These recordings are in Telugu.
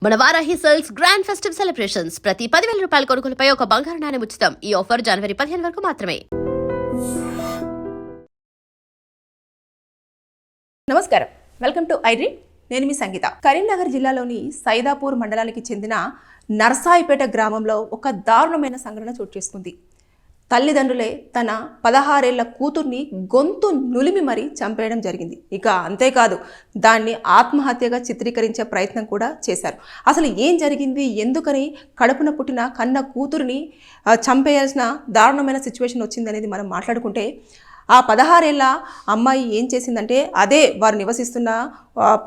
మన Varahi sales grand festive celebrations ప్రతి 10,000 రూపాయల కొనుగోలుపై ఒక బంగారు నాణెం ఉచితం. ఈ ఆఫర్ జనవరి 15 వరకు మాత్రమే. నమస్కారం, వెల్కమ్ టు ఐడ్రీమ్. నేను మీ సంగీత. కరీంనగర్ జిల్లాలోని సైదాపూర్ మండలానికి చెందిన నర్సాయిపేట గ్రామంలో ఒక దారుణమైన సంఘటన చోటు చేసుకుంది. తల్లిదండ్రులే తన 16 ఏళ్ల కూతుర్ని గొంతు నులిమి మరీ చంపేయడం జరిగింది. ఇక అంతేకాదు, దాన్ని ఆత్మహత్యగా చిత్రీకరించే ప్రయత్నం కూడా చేశారు. అసలు ఏం జరిగింది, ఎందుకని కడుపున పుట్టిన కన్న కూతురిని చంపేయాల్సిన దారుణమైన సిచ్యువేషన్ వచ్చింది అనేది మనం మాట్లాడుకుంటే, ఆ 16 ఏళ్ల అమ్మాయి ఏం చేసిందంటే, అదే వారు నివసిస్తున్న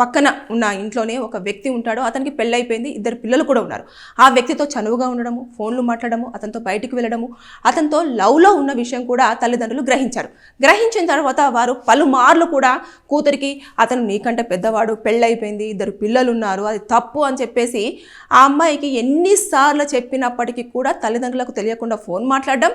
పక్కన ఉన్న ఇంట్లోనే ఒక వ్యక్తి ఉంటాడు. అతనికి పెళ్ళైపోయింది, 2 పిల్లలు కూడా ఉన్నారు. ఆ వ్యక్తితో చనువుగా ఉండడము, ఫోన్లు మాట్లాడము, అతనితో బయటికి వెళ్ళడము, అతనితో లవ్లో ఉన్న విషయం కూడా తల్లిదండ్రులు గ్రహించారు. గ్రహించిన తర్వాత వారు పలుమార్లు కూడా కూతురికి, అతను నీకంటే పెద్దవాడు, పెళ్ళైపోయింది, 2 పిల్లలు ఉన్నారు, అది తప్పు అని చెప్పేసి ఆ అమ్మాయికి ఎన్నిసార్లు చెప్పినప్పటికీ కూడా తల్లిదండ్రులకు తెలియకుండా ఫోన్ మాట్లాడడం,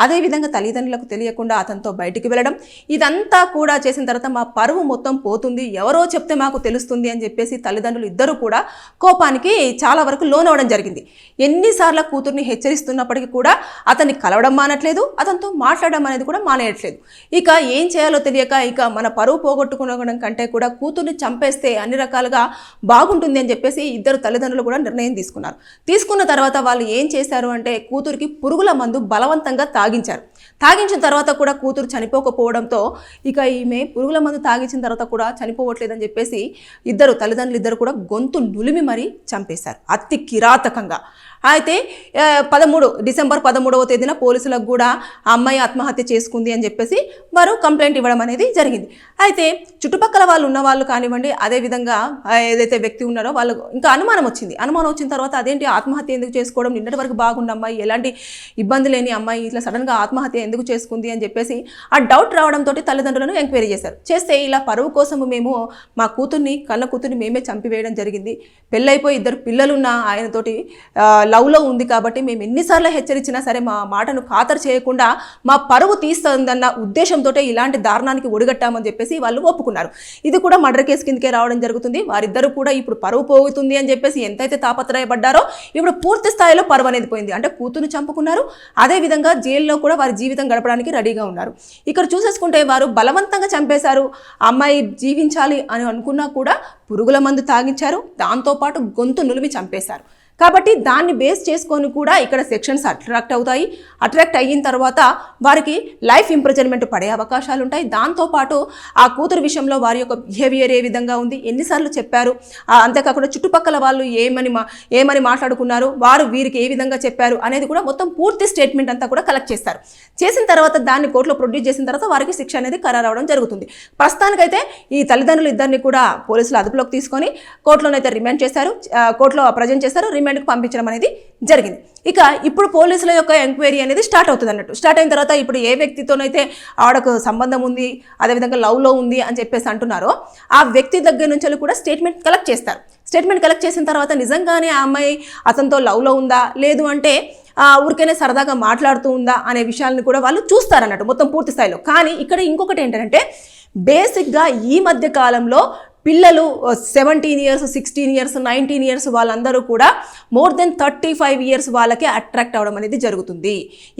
అదేవిధంగా తల్లిదండ్రులకు తెలియకుండా అతనితో బయటికి వెళ్ళడం, ఇదంతా కూడా చేసిన తర్వాత మా పరువు మొత్తం పోతుంది, ఎవరో చెప్తే మాకు తెలుస్తుంది అని చెప్పేసి తల్లిదండ్రులు ఇద్దరు కూడా కోపానికి చాలా వరకు లోనవడం జరిగింది. ఎన్నిసార్లు కూతుర్ని హెచ్చరిస్తున్నప్పటికీ కూడా అతన్ని కలవడం మానట్లేదు, అతనితో మాట్లాడడం అనేది కూడా మానేయట్లేదు. ఇక ఏం చేయాలో తెలియక, ఇక మన పరువు పోగొట్టుకోవడం కంటే కూడా కూతుర్ని చంపేస్తే అన్ని రకాలుగా బాగుంటుంది అని చెప్పేసి 2 తల్లిదండ్రులు కూడా నిర్ణయం తీసుకున్నారు. తీసుకున్న తర్వాత వాళ్ళు ఏం చేశారు అంటే, కూతురికి పురుగుల మందు బలవంతంగా తాగించారు. తాగించిన తర్వాత కూడా కూతురు చనిపోకపోవడంతో, ఇక ఈమె పురుగుల మందు తాగించిన తర్వాత కూడా చనిపోవట్లేదని చెప్పేసి తల్లిదండ్రులు కూడా గొంతు నులిమి మరీ చంపేశారు అతి కిరాతకంగా. అయితే డిసెంబర్ 13వ తేదీన పోలీసులకు కూడా ఆ అమ్మాయి ఆత్మహత్య చేసుకుంది అని చెప్పేసి వారు కంప్లైంట్ ఇవ్వడం అనేది జరిగింది. అయితే చుట్టుపక్కల వాళ్ళు ఉన్న వాళ్ళు కానివ్వండి, అదేవిధంగా ఏదైతే వ్యక్తి ఉన్నారో వాళ్ళు ఇంకా అనుమానం వచ్చిన తర్వాత, అదేంటి ఆత్మహత్య ఎందుకు చేసుకోవడం, నిన్నటి వరకు బాగున్న అమ్మాయి, ఎలాంటి ఇబ్బంది లేని అమ్మాయి ఇట్లా సడన్గా ఆత్మహత్య ఎందుకు చేసుకుంది అని చెప్పేసి ఆ డౌట్ రావడంతో తల్లిదండ్రులను ఎంక్వైరీ చేశారు. చేస్తే ఇలా పరువు కోసము మేము మా కన్న కూతుర్ని మేమే చంపివేయడం జరిగింది, పెళ్ళైపోయి 2 పిల్లలున్న ఆయనతోటి లవ్లో ఉంది కాబట్టి మేము ఎన్నిసార్లు హెచ్చరించినా సరే మా మాటను ఖాతరు చేయకుండా మా పరువు తీస్తుందన్న ఉద్దేశంతో ఇలాంటి దారుణానికి ఒడిగట్టామని చెప్పేసి వాళ్ళు ఒప్పుకున్నారు. ఇది కూడా మర్డర్ కేసు కిందకే రావడం జరుగుతుంది. వారిద్దరూ కూడా ఇప్పుడు పరువు పోతుంది అని చెప్పేసి ఎంతైతే తాపత్రయపడ్డారో, ఇప్పుడు పూర్తి స్థాయిలో పరువు అనేది పోయింది. అంటే కూతురు చంపుకున్నారు, అదేవిధంగా జైల్లో కూడా వారి జీవితం గడపడానికి రెడీగా ఉన్నారు. ఇక్కడ చూసేసుకుంటే వారు బలవంతంగా చంపేశారు. అమ్మాయి జీవించాలి అని అనుకున్నా కూడా పురుగుల మందు తాగించారు, దాంతోపాటు గొంతు నులిమి చంపేశారు. కాబట్టి దాన్ని బేస్ చేసుకొని కూడా ఇక్కడ సెక్షన్స్ అట్రాక్ట్ అయిన తర్వాత వారికి లైఫ్ ఇంప్రిజన్మెంట్ పడే అవకాశాలు ఉంటాయి. దాంతోపాటు ఆ కూతురు విషయంలో వారి యొక్క బిహేవియర్ ఏ విధంగా ఉంది, ఎన్నిసార్లు చెప్పారు, అంతేకాకుండా చుట్టుపక్కల వాళ్ళు ఏమని మాట్లాడుకున్నారు, వారు వీరికి ఏ విధంగా చెప్పారు అనేది కూడా మొత్తం పూర్తి స్టేట్మెంట్ అంతా కూడా కలెక్ట్ చేస్తారు. చేసిన తర్వాత దాన్ని కోర్టులో ప్రొడ్యూస్ చేసిన తర్వాత వారికి శిక్ష అనేది ఖరారవడం జరుగుతుంది. ప్రస్తుతానికైతే ఈ తల్లిదండ్రులు ఇద్దరిని కూడా పోలీసులు అదుపులోకి తీసుకొని కోర్టులోనైతే రిమాండ్ చేశారు, కోర్టులో ప్రజెంట్ చేశారు, రిమాండ్కి పంపించడం అనేది జరిగింది. ఇక ఇప్పుడు పోలీసుల యొక్క ఎంక్వైరీ అనేది స్టార్ట్ అవుతుంది అన్నట్టు. స్టార్ట్ అయిన తర్వాత ఇప్పుడు ఏ వ్యక్తితోనైతే ఆవిడకు సంబంధం ఉంది, అదేవిధంగా లవ్లో ఉంది అని చెప్పేసి అంటున్నారో, ఆ వ్యక్తి దగ్గర నుంచి కూడా స్టేట్మెంట్ కలెక్ట్ చేస్తారు. స్టేట్మెంట్ కలెక్ట్ చేసిన తర్వాత నిజంగానే ఆ అమ్మాయి అతనితో లవ్లో ఉందా, లేదు అంటే ఊరికైనా సరదాగా మాట్లాడుతూ ఉందా అనే విషయాలను కూడా వాళ్ళు చూస్తారన్నట్టు మొత్తం పూర్తి స్థాయిలో. కానీ ఇక్కడ ఇంకొకటి ఏంటంటే, బేసిక్గా ఈ మధ్య కాలంలో పిల్లలు 17 ఇయర్స్, 16 ఇయర్స్, 19 ఇయర్స్ వాళ్ళందరూ కూడా మోర్ దెన్ 35 ఇయర్స్ వాళ్ళకే అట్రాక్ట్ అవ్వడం అనేది జరుగుతుంది.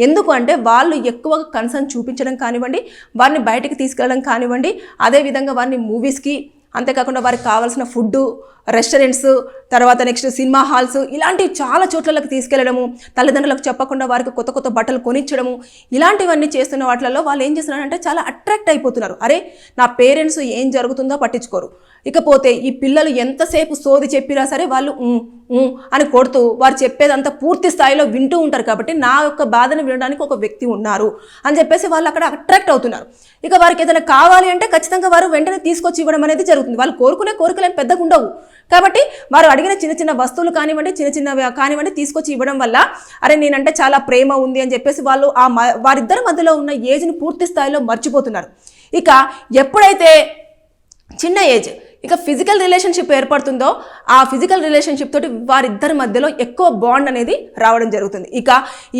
ఎందుకు అంటే వాళ్ళు ఎక్కువగా కన్సర్న్ చూపించడం కానివ్వండి, వారిని బయటికి తీసుకెళ్ళడం కానివ్వండి, అదేవిధంగా వారిని మూవీస్కి, అంతేకాకుండా వారికి కావాల్సిన ఫుడ్డు, రెస్టారెంట్స్, తర్వాత నెక్స్ట్ సినిమా హాల్స్, ఇలాంటి చాలా చోట్లకి తీసుకెళ్లడము, తల్లిదండ్రులకు చెప్పకుండా వారికి కొత్త కొత్త బట్టలు కొనిచ్చడము, ఇలాంటివన్నీ చేస్తున్న వాటిల్లో వాళ్ళు ఏం చేస్తున్నారంటే చాలా అట్రాక్ట్ అయిపోతున్నారు. అరే నా పేరెంట్స్ ఏం జరుగుతుందో పట్టించుకోరు, ఇకపోతే ఈ పిల్లలు ఎంతసేపు సోది చెప్పినా సరే వాళ్ళు అని కొడుతూ వారు చెప్పేదంతా పూర్తి స్థాయిలో వింటూ ఉంటారు. కాబట్టి నా యొక్క బాధను వినడానికి ఒక వ్యక్తి ఉన్నారు అని చెప్పేసి వాళ్ళు అక్కడ అట్రాక్ట్ అవుతున్నారు. ఇక వారికి ఏదైనా కావాలి అంటే ఖచ్చితంగా వారు వెంటనే తీసుకొచ్చి ఇవ్వడం అనేది జరుగుతుంది. వాళ్ళు కోరుకునే కోరికలు ఏం పెద్దగా ఉండవు. కాబట్టి వారు అడిగిన చిన్న వస్తువులు కానివ్వండి, చిన్నవి కానివ్వండి తీసుకొచ్చి ఇవ్వడం వల్ల, అరే నేనంటే చాలా ప్రేమ ఉంది అని చెప్పేసి వాళ్ళు వారిద్దరి మధ్యలో ఉన్న ఏజ్ని పూర్తి స్థాయిలో మర్చిపోతున్నారు. ఇక ఎప్పుడైతే చిన్న ఏజ్ ఇక ఫిజికల్ రిలేషన్షిప్ ఏర్పడుతుందో, ఆ ఫిజికల్ రిలేషన్షిప్ తోటి వారిద్దరి మధ్యలో ఎక్కువ బాండ్ అనేది రావడం జరుగుతుంది. ఇక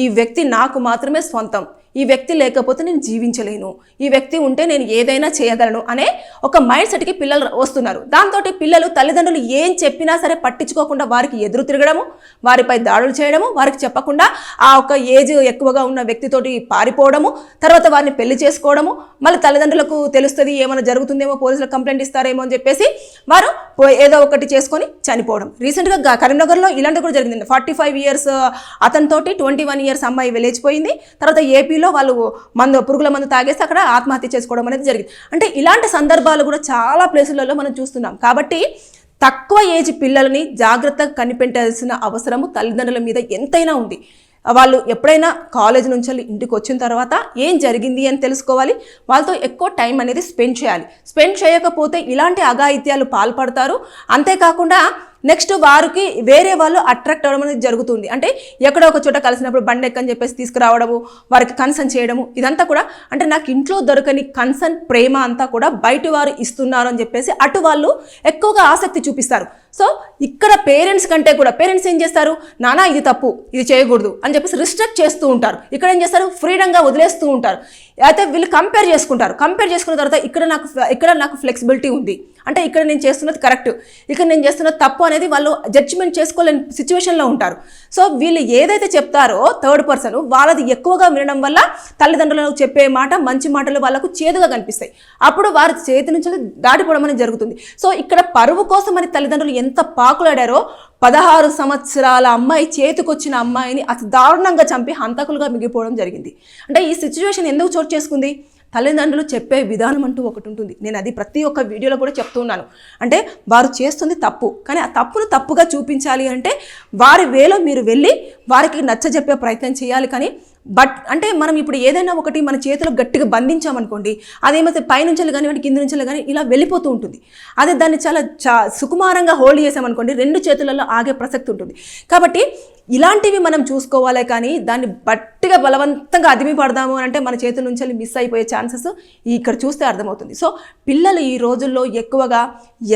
ఈ వ్యక్తి నాకు మాత్రమే స్వంతం, ఈ వ్యక్తి లేకపోతే నేను జీవించలేను, ఈ వ్యక్తి ఉంటే నేను ఏదైనా చేయగలను అనే ఒక మైండ్ సెట్కి పిల్లలు వస్తున్నారు. దాంతో పిల్లలు తల్లిదండ్రులు ఏం చెప్పినా సరే పట్టించుకోకుండా వారికి ఎదురు తిరగడము, వారిపై దాడులు చేయడము, వారికి చెప్పకుండా ఆ ఒక ఏజ్ ఎక్కువగా ఉన్న వ్యక్తితోటి పారిపోవడము, తర్వాత వారిని పెళ్లి చేసుకోవడము, మళ్ళీ తల్లిదండ్రులకు తెలుస్తుంది ఏమైనా జరుగుతుందేమో, పోలీసులకు కంప్లైంట్ ఇస్తారేమో అని చెప్పేసి వారు ఏదో ఒకటి చేసుకొని చనిపోవడం. రీసెంట్గా కరీంనగర్లో ఇలాంటి కూడా జరిగింది. 45 years అతనితోటి 21 years అమ్మాయి లేచిపోయింది. తర్వాత ఏపీలో వాళ్ళు పురుగుల మందు తాగేసి అక్కడ ఆత్మహత్య చేసుకోవడం అనేది జరిగింది. అంటే ఇలాంటి సందర్భాలు కూడా చాలా ప్లేసులలో మనం చూస్తున్నాం. కాబట్టి తక్కువ ఏజ్ పిల్లలని జాగ్రత్తగా కనిపెట్టాల్సిన అవసరము తల్లిదండ్రుల మీద ఎంతైనా ఉంది. వాళ్ళు ఎప్పుడైనా కాలేజ్ నుంచి ఇంటికి వచ్చిన తర్వాత ఏం జరిగింది అని తెలుసుకోవాలి. వాళ్ళతో ఎక్కువ టైం అనేది స్పెండ్ చేయాలి. స్పెండ్ చేయకపోతే ఇలాంటి అఘాయిత్యాలు పాల్పడతారు. అంతేకాకుండా నెక్స్ట్ వారికి వేరే వాళ్ళు అట్రాక్ట్ అవ్వడం అనేది జరుగుతుంది. అంటే ఎక్కడో ఒక చోట కలిసినప్పుడు బండి ఎక్కని చెప్పేసి తీసుకురావడము, వారికి కన్సర్న్ చేయడము, ఇదంతా కూడా అంటే నాకు ఇంట్లో దొరకని కన్సర్న్ ప్రేమ అంతా కూడా బయట వారు ఇస్తున్నారు అని చెప్పేసి అటు వాళ్ళు ఎక్కువగా ఆసక్తి చూపిస్తారు. సో ఇక్కడ పేరెంట్స్ కంటే కూడా పేరెంట్స్ ఏం చేస్తారు, నానా ఇది తప్పు, ఇది చేయకూడదు అని చెప్పేసి రిస్ట్రిక్ట్ చేస్తూ ఉంటారు. ఇక్కడ ఏం చేస్తారు, ఫ్రీడంగా వదిలేస్తూ ఉంటారు. అయితే వీళ్ళు కంపేర్ చేసుకుంటారు. కంపేర్ చేసుకున్న తర్వాత ఇక్కడ నాకు ఫ్లెక్సిబిలిటీ ఉంది, అంటే ఇక్కడ నేను చేస్తున్నది కరెక్ట్, ఇక్కడ నేను చేస్తున్నది తప్పు అనేది వాళ్ళు జడ్జిమెంట్ చేసుకోలేని సిచ్యువేషన్లో ఉంటారు. సో వీళ్ళు ఏదైతే చెప్తారో థర్డ్ పర్సన్ వాళ్ళది ఎక్కువగా వినడం వల్ల తల్లిదండ్రులకు చెప్పే మాట మంచి మాటలు వాళ్ళకు చేదుగా కనిపిస్తాయి. అప్పుడు వారి చేతి నుంచి దాటిపోవడం అనేది జరుగుతుంది. సో ఇక్కడ పరువు కోసం అని తల్లిదండ్రులు ఎంత పాకులాడారో 16 సంవత్సరాల అమ్మాయి చేతికొచ్చిన అమ్మాయిని అతి దారుణంగా చంపి హంతకులుగా మిగిలిపోవడం జరిగింది. అంటే ఈ సిచ్యువేషన్ ఎందుకు చోటు చేసుకుంది? తల్లిదండ్రులు చెప్పే విధానం అంటూ ఒకటి ఉంటుంది. నేను అది ప్రతి ఒక్క వీడియోలో కూడా చెప్తున్నాను. అంటే వారు చేస్తుంది తప్పు, కానీ ఆ తప్పును తప్పుగా చూపించాలి అంటే వారి వేలో మీరు వెళ్ళి వారికి నచ్చజెప్పే ప్రయత్నం చేయాలి. కానీ అంటే మనం ఇప్పుడు ఏదైనా ఒకటి మన చేతిలో గట్టిగా బంధించామనుకోండి, అదేమైతే పైనుంచి కానివ్వండి కింద నుంచి కానీ ఇలా వెళ్ళిపోతూ ఉంటుంది. అదే దాన్ని చాలా సుకుమారంగా హోల్డ్ చేసామనుకోండి 2 చేతులలో ఆగే ప్రసక్తి ఉంటుంది. కాబట్టి ఇలాంటివి మనం చూసుకోవాలి. కానీ దాన్ని గట్టిగా బలవంతంగా అదిమి పడదాము అని అంటే మన చేతుల నుంచి మిస్ అయిపోయే ఛాన్సెస్ ఇక్కడ చూస్తే అర్థమవుతుంది. సో పిల్లలు ఈ రోజుల్లో ఎక్కువగా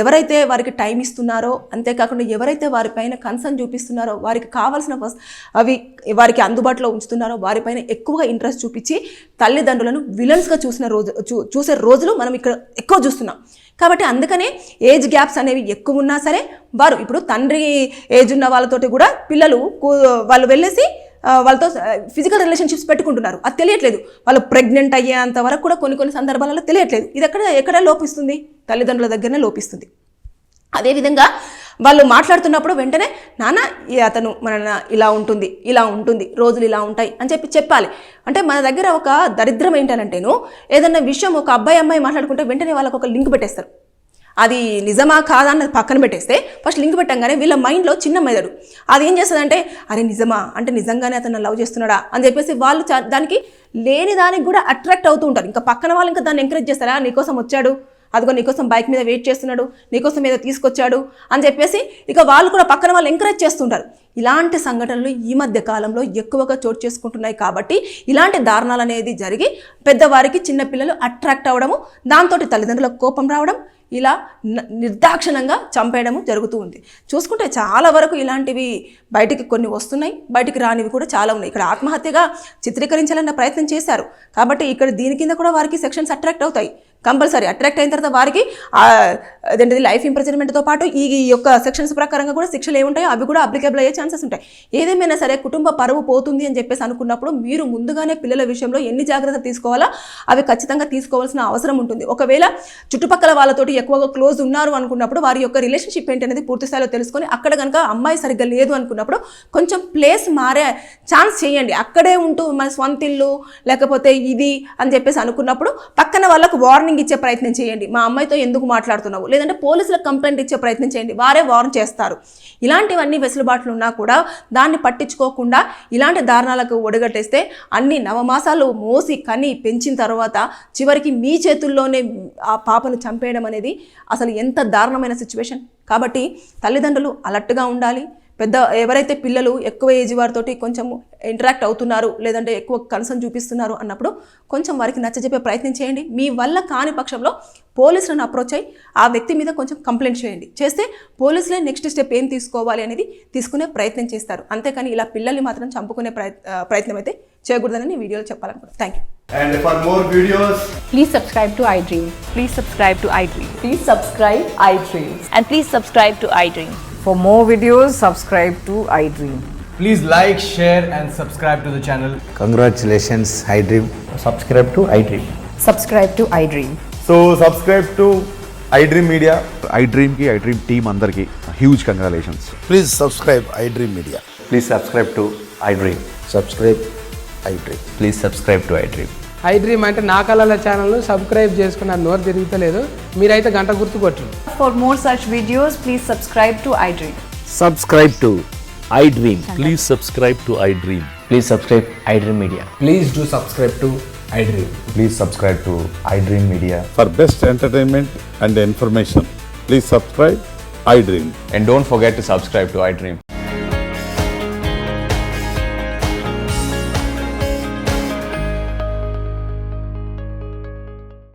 ఎవరైతే వారికి టైం ఇస్తున్నారో, అంతేకాకుండా ఎవరైతే వారిపైన కన్సర్న్ చూపిస్తున్నారో, వారికి కావాల్సిన అవి వారికి అందుబాటులో ఉంచుతున్నారో వారిపైన ఎక్కువగా ఇంట్రెస్ట్ చూపించి తల్లిదండ్రులను విలన్స్గా చూసే రోజులు మనం ఇక్కడ ఎక్కువ చూస్తున్నాం. కాబట్టి అందుకనే ఏజ్ గ్యాప్స్ అనేవి ఎక్కువ ఉన్నా సరే వారు ఇప్పుడు తండ్రి ఏజ్ ఉన్న వాళ్ళతోటి కూడా పిల్లలు వాళ్ళు వెళ్ళేసి వాళ్ళతో ఫిజికల్ రిలేషన్షిప్స్ పెట్టుకుంటున్నారు. అది తెలియట్లేదు. వాళ్ళు ప్రెగ్నెంట్ అయ్యేంత వరకు కూడా కొన్ని సందర్భాలలో తెలియట్లేదు. ఇది ఎక్కడ లోపిస్తుంది? తల్లిదండ్రుల దగ్గరనే లోపిస్తుంది. అదేవిధంగా వాళ్ళు మాట్లాడుతున్నప్పుడు వెంటనే నాన్న అతను మన ఇలా ఉంటుంది రోజులు ఇలా ఉంటాయి అని చెప్పాలి. అంటే మన దగ్గర ఒక దరిద్రం ఏంటనంటేను ఏదన్నా విషయం ఒక అబ్బాయి అమ్మాయి మాట్లాడుకుంటే వెంటనే వాళ్ళకు ఒక లింక్ పెట్టేస్తారు. అది నిజమా కాదా అన్నది పక్కన పెట్టేస్తే ఫస్ట్ లింక్ పెట్టంగానే వీళ్ళ మైండ్లో చిన్న మెదడు అది ఏం చేస్తుందంటే అరే నిజమా, అంటే నిజంగానే అతను లవ్ చేస్తున్నాడా అని చెప్పేసి వాళ్ళు దానికి లేని దానికి కూడా అట్రాక్ట్ అవుతూ ఉంటారు. ఇంకా పక్కన వాళ్ళు ఇంకా దాన్ని ఎంకరేజ్ చేస్తారా, నీకోసం వచ్చాడు, అదిగో నీకోసం బైక్ మీద వెయిట్ చేస్తున్నాడు, నీకోసం ఏదో తీసుకొచ్చాడు అని చెప్పేసి ఇక వాళ్ళు కూడా పక్కన వాళ్ళు ఎంకరేజ్ చేస్తుంటారు. ఇలాంటి సంఘటనలు ఈ మధ్య కాలంలో ఎక్కువగా చోటు చేసుకుంటున్నాయి. కాబట్టి ఇలాంటి దారుణాలు అనేది జరిగి పెద్దవారికి చిన్నపిల్లలు అట్రాక్ట్ అవ్వడము, దాంతో తల్లిదండ్రులకు కోపం రావడం, ఇలా నిర్దాక్షిణంగా చంపేయడము జరుగుతూ ఉంది. చూసుకుంటే చాలా వరకు ఇలాంటివి బయటికి కొన్ని వస్తున్నాయి, బయటికి రానివి కూడా చాలా ఉన్నాయి. ఇక్కడ ఆత్మహత్యగా చిత్రీకరించాలన్న ప్రయత్నం చేశారు. కాబట్టి ఇక్కడ దీని కింద కూడా వారికి సెక్షన్స్ అట్రాక్ట్ అవుతాయి. కంపల్సరీ అట్రాక్ట్ అయిన తర్వాత వారికి అదేంటిది లైఫ్ ఇంప్రిజన్మెంట్తో పాటు ఈ యొక్క సెక్షన్స్ ప్రకారంగా కూడా శిక్షలు ఏముంటాయో అవి కూడా అప్లికేబుల్ అయ్యే ఛాన్సెస్ ఉంటాయి. ఏదేమైనా సరే కుటుంబ పరువు పోతుంది అని చెప్పేసి అనుకున్నప్పుడు మీరు ముందుగానే పిల్లల విషయంలో ఎన్ని జాగ్రత్తలు తీసుకోవాలో అవి ఖచ్చితంగా తీసుకోవాల్సిన అవసరం ఉంటుంది. ఒకవేళ చుట్టుపక్కల వాళ్ళతోటి ఎక్కువగా క్లోజ్ ఉన్నారు అనుకున్నప్పుడు వారి యొక్క రిలేషన్షిప్ ఏంటనేది పూర్తి స్థాయిలో తెలుసుకొని అక్కడ కనుక అమ్మాయి సరిగ్గా లేదు అనుకున్నప్పుడు కొంచెం ప్లేస్ మారే ఛాన్స్ చేయండి. అక్కడే ఉంటూ మన స్వంత ఇల్లు లేకపోతే ఇది అని చెప్పేసి అనుకున్నప్పుడు పక్కన వాళ్ళకు వార్నింగ్ ఇచ్చే ప్రయత్నం చేయండి. మా అమ్మాయితో ఎందుకు మాట్లాడుతున్నావు, లేదంటే పోలీసులకు కంప్లైంట్ ఇచ్చే ప్రయత్నం చేయండి. వారే వార్న్ చేస్తారు. ఇలాంటివన్నీ వెసులుబాట్లు ఉన్నా కూడా దాన్ని పట్టించుకోకుండా ఇలాంటి దారుణాలకు ఒడగట్టేస్తే అన్ని నవమాసాలు మోసి కని పెంచిన తర్వాత చివరికి మీ చేతుల్లోనే ఆ పాపను చంపేయడం అనేది అసలు ఎంత దారుణమైన సిచ్యువేషన్. కాబట్టి తల్లిదండ్రులు అలర్ట్గా ఉండాలి. ఎవరైతే పిల్లలు ఎక్కువ ఏజ్ వారితోటి కొంచెం ఇంటరాక్ట్ అవుతున్నారు లేదంటే ఎక్కువ కన్సర్న్ చూపిస్తున్నారు అన్నప్పుడు కొంచెం వారికి నచ్చజెప్పే ప్రయత్నం చేయండి. మీ వల్ల కాని పక్షంలో పోలీసులను అప్రోచ్ అయ్యి ఆ వ్యక్తి మీద కొంచెం కంప్లైంట్ చేయండి. చేస్తే పోలీసులే నెక్స్ట్ స్టెప్ ఏం తీసుకోవాలి అనేది తీసుకునే ప్రయత్నం చేస్తారు. అంతేకాని ఇలా పిల్లల్ని మాత్రం చంపుకునే ప్రయత్నం అయితే చేయకూడదని ఈ వీడియోలో చెప్పాలనుకుంటున్నాను. Thank you. And for more videos, Please subscribe to iDream. Please subscribe to iDream. Please subscribe iDream. And please subscribe to iDream. For more videos, subscribe to iDream. please like, share and subscribe to the channel. Congratulations, iDream. Subscribe to iDream. Subscribe to iDream. So subscribe to iDream Media. iDream ki iDream team అందరికి huge congratulations. Please subscribe iDream Media. Please subscribe to iDream. Subscribe iDream. Please subscribe to iDream. iDream అంటే నా కళల ఛానల్ను సబ్స్క్రైబ్ చేసుకున్న నోరు తిరుగుతలేదు. మీరైతే గంట గుర్తు కొట్టండి. For more such videos, please subscribe to iDream. Subscribe to iDream. Please subscribe to iDream. Please subscribe iDream Media. Please do subscribe to iDream. Please subscribe to iDream Media. For best entertainment and information, please subscribe iDream. And don't forget to subscribe to iDream.